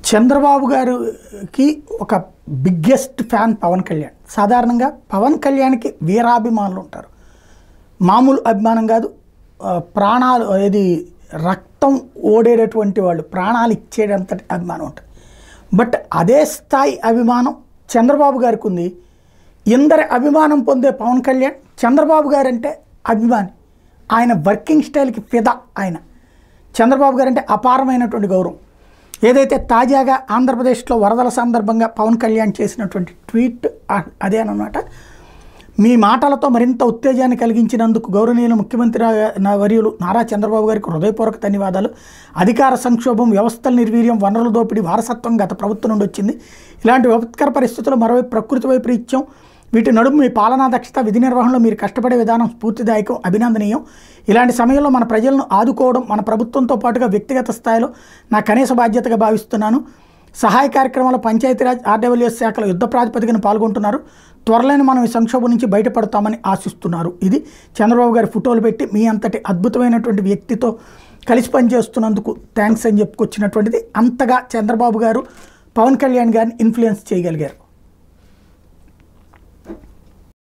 చంద్రబాబు గారికి ఒక biggest fan Pawan Kalyan. సాధారణంగా పవన్ కళ్యాణ్కి వీరాభిమానులు ఉంటారు. మామూలు అభిమానం కాదు, ప్రాణాలు ఏది రక్తం ఓడేటటువంటి వాళ్ళు, ప్రాణాలు ఇచ్చేటంతటి అభిమానం ఉంటుంది. బట్ అదే స్థాయి అభిమానం చంద్రబాబు గారికి ఉంది. ఇందరి అభిమానం పొందే పవన్ కళ్యాణ్ చంద్రబాబు గారు అంటే అభిమాని. ఆయన వర్కింగ్ స్టైల్కి ఫిదా. ఆయన చంద్రబాబు గారు అంటే అపారమైనటువంటి గౌరవం. ఏదైతే తాజాగా ఆంధ్రప్రదేశ్లో వరదల సందర్భంగా పవన్ కళ్యాణ్ చేసినటువంటి ట్వీట్ అదేనమాట. మీ మాటలతో మరింత ఉత్తేజాన్ని కలిగించినందుకు గౌరవనీయులు ముఖ్యమంత్రి వర్యులు నారా చంద్రబాబు గారికి హృదయపూర్వక ధన్యవాదాలు. అధికార సంక్షోభం, వ్యవస్థల నిర్వీర్యం, వనరుల దోపిడీ వారసత్వం గత ప్రభుత్వం నుండి వచ్చింది. ఇలాంటి విపత్కర పరిస్థితులు మరోవైపు ప్రకృతి వైపరీత్యం, వీటి నడుము మీ పాలనా దక్షత, విధి నిర్వహణలో మీరు కష్టపడే విధానం స్ఫూర్తిదాయకం, అభినందనీయం. ఇలాంటి సమయంలో మన ప్రజలను ఆదుకోవడం మన ప్రభుత్వంతో పాటుగా వ్యక్తిగత స్థాయిలో నా కనీస బాధ్యతగా భావిస్తున్నాను. సహాయ కార్యక్రమాలు పంచాయతీరాజ్, ఆర్డబ్ల్యూఎస్ శాఖల యుద్ధ ప్రాతిపదికన పాల్గొంటున్నారు. త్వరలోనే మనం ఈ సంక్షోభం నుంచి బయటపడతామని ఆశిస్తున్నారు. ఇది చంద్రబాబు గారి ఫోటోలు పెట్టి మీ అంతటి అద్భుతమైనటువంటి వ్యక్తితో కలిసి పనిచేస్తున్నందుకు థ్యాంక్స్ అని చెప్పుకొచ్చినటువంటిది. అంతగా చంద్రబాబు గారు పవన్ కళ్యాణ్ గారిని ఇన్ఫ్లుయెన్స్ చేయగలిగారు.